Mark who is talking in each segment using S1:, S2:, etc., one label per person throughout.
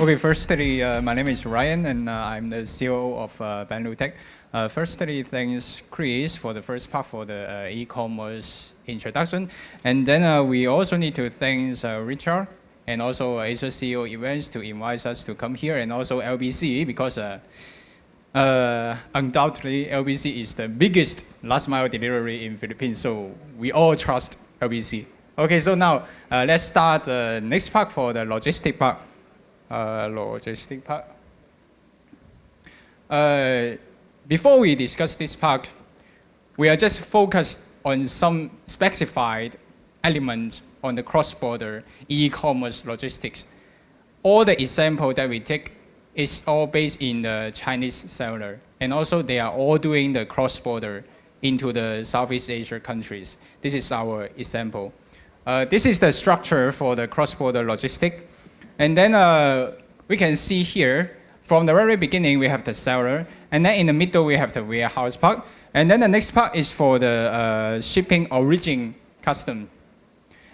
S1: Okay, firstly, my name is Ryan, and I'm the CEO of Banlu Tech. Firstly, thanks Chris for the first part for the e-commerce introduction. And then we also need to thank Richard and also Asia CEO Events to invite us to come here, and also LBC, because undoubtedly LBC is the biggest last mile delivery in Philippines, so we all trust LBC. Okay, so now let's start the next part for the logistic part. Before we discuss this part, we are just focused on some specified elements on the cross-border e-commerce logistics. All the example that we take is all based in the Chinese seller, and also they are all doing the cross-border into the Southeast Asia countries. This is our example. This is the structure for the cross-border logistic. And then we can see here, from the very beginning, we have the seller. And then in the middle, we have the warehouse part. And then the next part is for the shipping origin custom.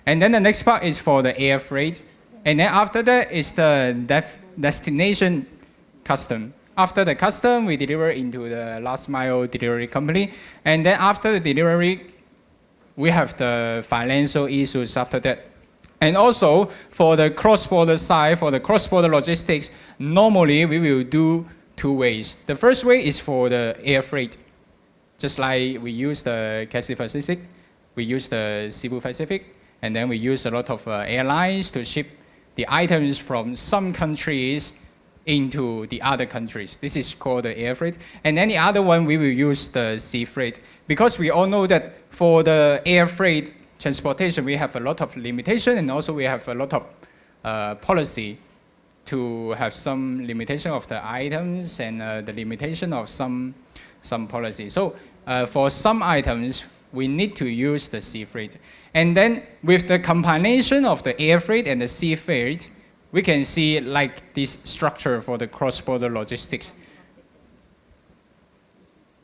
S1: And then the next part is for the air freight. And then after that is the destination custom. After the custom, we deliver into the last mile delivery company. And then after the delivery, we have the financial issues after that. And also, for the cross-border side, for the cross-border logistics, normally we will do two ways. The first way is for the air freight. Just like we use the Cathay Pacific, we use the Cebu Pacific, and then we use a lot of airlines to ship the items from some countries into the other countries. This is called the air freight. And then the other one, we will use the sea freight. Because we all know that for the air freight transportation, we have a lot of limitation, and also we have a lot of policy to have some limitation of the items and the limitation of some policy. So for some items, we need to use the sea freight. And then with the combination of the air freight and the sea freight, we can see like this structure for the cross-border logistics.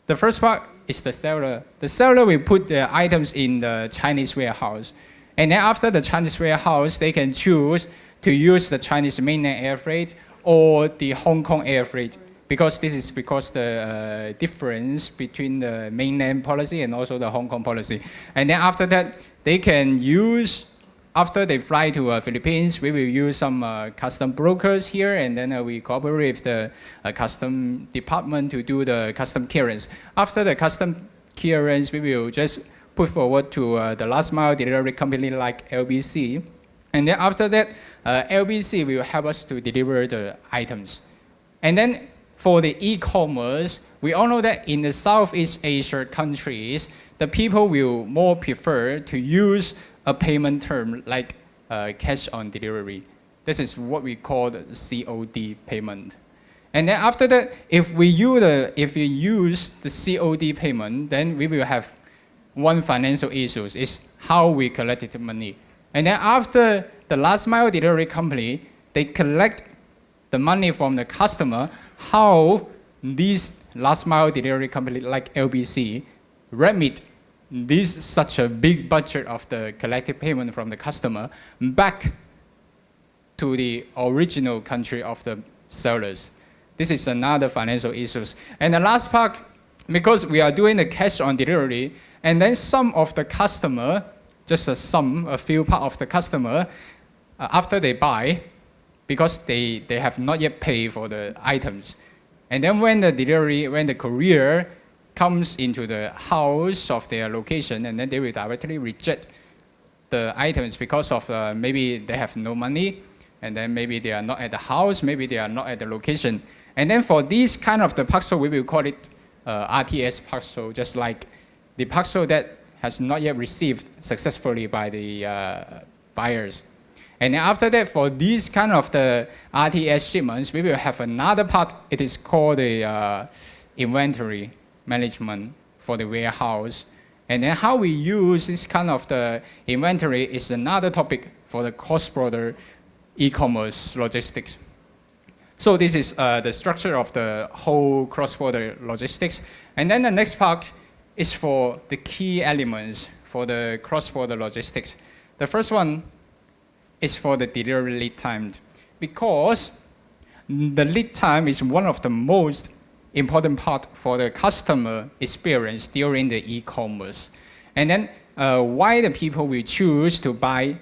S1: The first part is the seller. The seller will put the items in the Chinese warehouse. And then after the Chinese warehouse, they can choose to use the Chinese mainland air freight or the Hong Kong air freight, because this is because the difference between the mainland policy and also the Hong Kong policy. And then after that, they can use, after they fly to Philippines, we will use some custom brokers here, and then we cooperate with the custom department to do the custom clearance. After the custom clearance, we will just put forward to the last mile delivery company like LBC. And then after that, LBC will help us to deliver the items. And then for the e-commerce, we all know that in the Southeast Asia countries, the people will more prefer to use a payment term like cash on delivery. This is what we call the COD payment. And then after that, if we use the COD payment, then we will have one financial issue, is how we collected the money. And then after the last mile delivery company, they collect the money from the customer, how these last mile delivery company like LBC remit this such a big budget of the collective payment from the customer back to the original country of the sellers. This is another financial issue. And the last part, because we are doing the cash on delivery, and then some of the customer, just a few part of the customer, after they buy, because they have not yet paid for the items. And then when the courier comes into the house of their location, and then they will directly reject the items because of maybe they have no money, and then maybe they are not at the house, maybe they are not at the location. And then for this kind of the parcel, we will call it RTS parcel, just like the parcel that has not yet received successfully by the buyers. And then after that, for these kind of the RTS shipments, we will have another part. It is called the inventory management for the warehouse. And then how we use this kind of the inventory is another topic for the cross-border e-commerce logistics. So this is the structure of the whole cross-border logistics. And then the next part is for the key elements for the cross-border logistics. The first one is for the delivery lead time. Because the lead time is one of the most important part for the customer experience during the e-commerce. And then why the people will choose to buy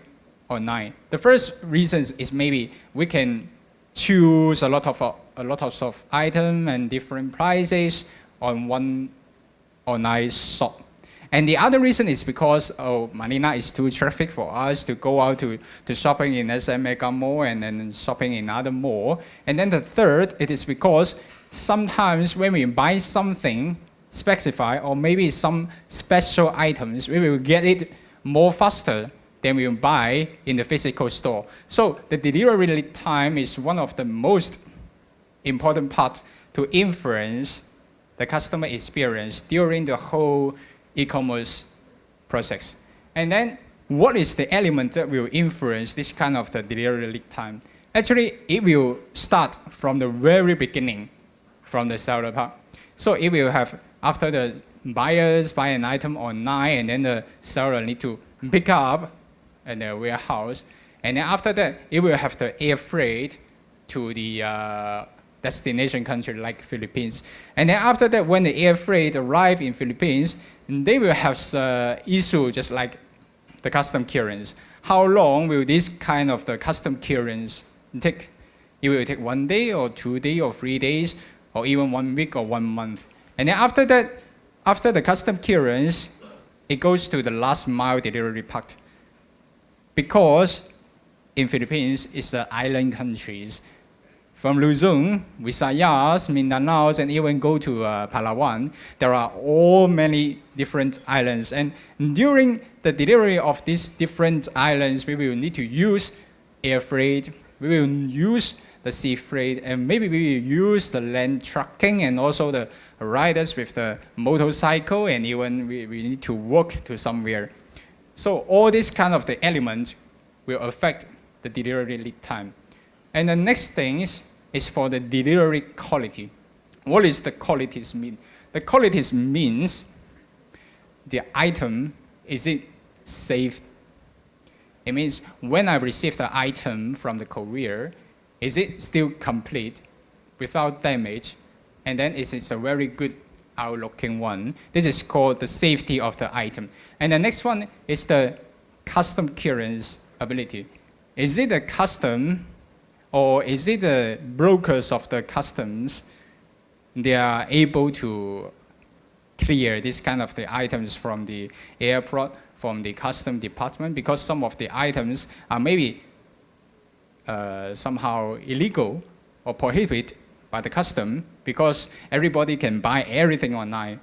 S1: online? The first reason is maybe we can choose a lot of items and different prices on one online shop. And the other reason is because Manila is too traffic for us to go out to shopping in SM Mega Mall and then shopping in other mall. And then the third, it is because sometimes when we buy something specified or maybe some special items, we will get it more faster than we will buy in the physical store. So the delivery lead time is one of the most important part to influence the customer experience during the whole e-commerce process. And then what is the element that will influence this kind of the delivery lead time? Actually, it will start from the very beginning, from the seller part. So it will have, after the buyers buy an item online, and then the seller need to pick up at the warehouse. And then after that, it will have the air freight to the destination country like Philippines. And then after that, when the air freight arrive in Philippines, they will have issue just like the custom clearance. How long will this kind of the custom clearance take? It will take 1 day or 2 days or 3 days or even 1 week or 1 month. And then after that, after the custom clearance, it goes to the last mile delivery part. Because in Philippines, it's the island countries. From Luzon, Visayas, Mindanao, and even go to Palawan, there are all many different islands. And during the delivery of these different islands, we will need to use air freight, we will use the sea freight, and maybe we will use the land trucking and also the riders with the motorcycle, and even we need to walk to somewhere. So all this kind of the elements will affect the delivery lead time. And the next thing is for the delivery quality. What is the qualities mean? The qualities means the item, is it safe? It means when I receive the item from the courier, is it still complete without damage? And then is it a very good outlooking one? This is called the safety of the item. And the next one is the custom clearance ability. Is it a custom or is it the brokers of the customs, they are able to clear this kind of the items from the airport, from the custom department, because some of the items are maybe somehow illegal or prohibited by the custom, because everybody can buy everything online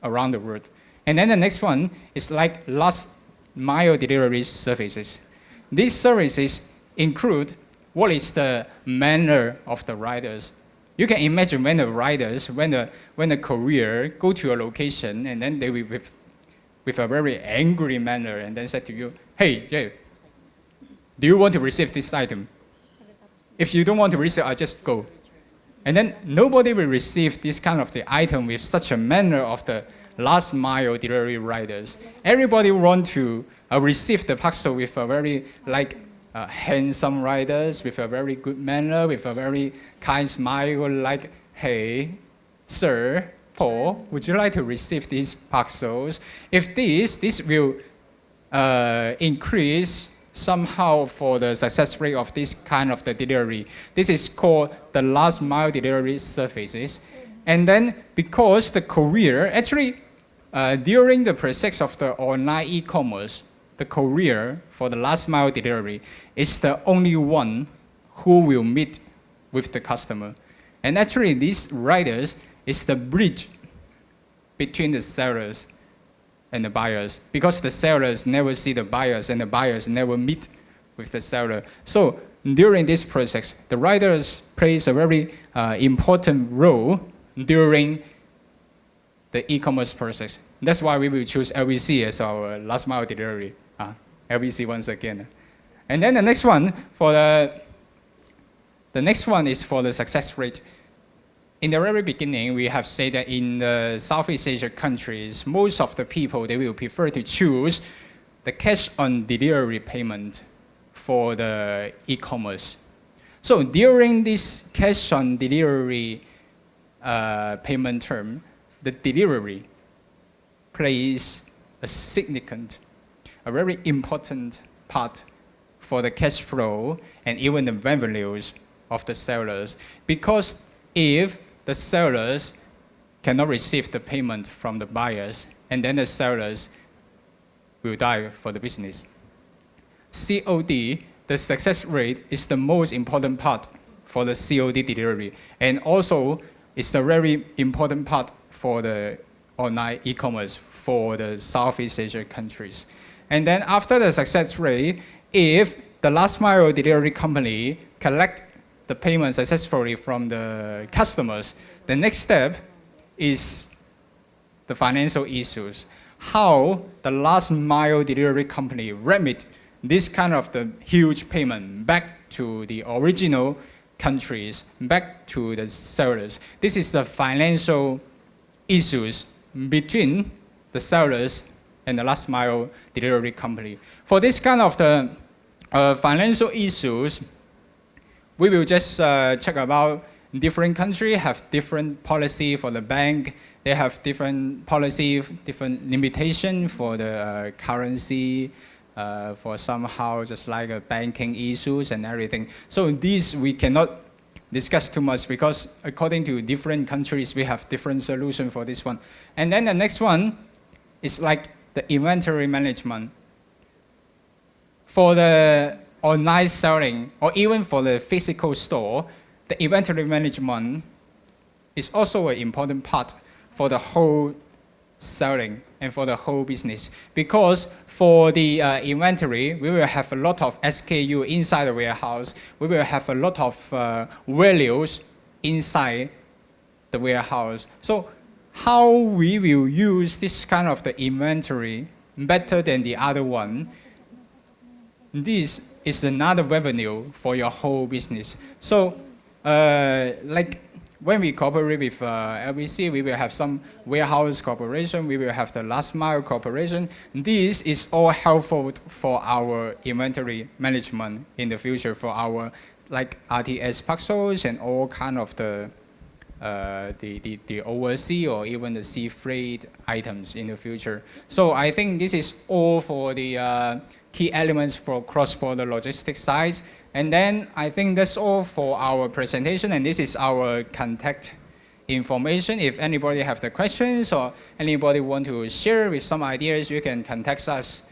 S1: around the world. And then the next one is like last mile delivery services. These services include what is the manner of the riders. You can imagine when the riders, when the courier go to a location, and then they will with a very angry manner and then said to you, hey, Jay, do you want to receive this item? If you don't want to receive, I just go. And then nobody will receive this kind of the item with such a manner of the last mile delivery riders. Everybody want to receive the parcel with a very handsome riders, with a very good manner, with a very kind smile, like, hey, sir, Paul, would you like to receive these parcels? If this will increase somehow for the success rate of this kind of the delivery. This is called the last mile delivery services. And then because the courier, actually during the process of the online e-commerce, the courier for the last mile delivery is the only one who will meet with the customer. And actually these riders is the bridge between the sellers and the buyers, because the sellers never see the buyers and the buyers never meet with the seller. So during this process, the riders plays a very important role during the e-commerce process. That's why we will choose LBC as our last mile delivery. LBC once again. And then the next one is for the success rate. In the very beginning, we have said that in the Southeast Asia countries, most of the people, they will prefer to choose the cash on delivery payment for the e-commerce. So during this cash on delivery payment term, the delivery plays a significant, a very important part for the cash flow and even the revenues of the sellers. Because if the sellers cannot receive the payment from the buyers, and then the sellers will die for the business. COD, the success rate, is the most important part for the COD delivery, and also it's a very important part for the online e-commerce for the Southeast Asia countries. And then after the success rate, if the last mile delivery company collect the payment successfully from the customers, the next step is the financial issues. How the last mile delivery company remit this kind of the huge payment back to the original countries, back to the sellers. This is the financial issues between the sellers and the last mile delivery company. For this kind of the financial issues, we will just check about different countries have different policy for the bank. They have different policy, different limitation for the currency, for somehow just like banking issues and everything. So these we cannot discuss too much because according to different countries, we have different solution for this one. And then the next one is like the inventory management. For the online selling or even for the physical store, the inventory management is also an important part for the whole selling and for the whole business. Because for the inventory, we will have a lot of SKU inside the warehouse. We will have a lot of values inside the warehouse. So how we will use this kind of the inventory better than the other one, this is another revenue for your whole business. So like when we cooperate with LBC, we will have some warehouse cooperation, we will have the last mile cooperation. This is all helpful for our inventory management in the future for our like RTS parcels and all kind of the overseas or even the sea freight items in the future. So I think this is all for the key elements for cross-border logistics side. And then I think that's all for our presentation, and this is our contact information. If anybody have the questions or anybody want to share with some ideas, you can contact us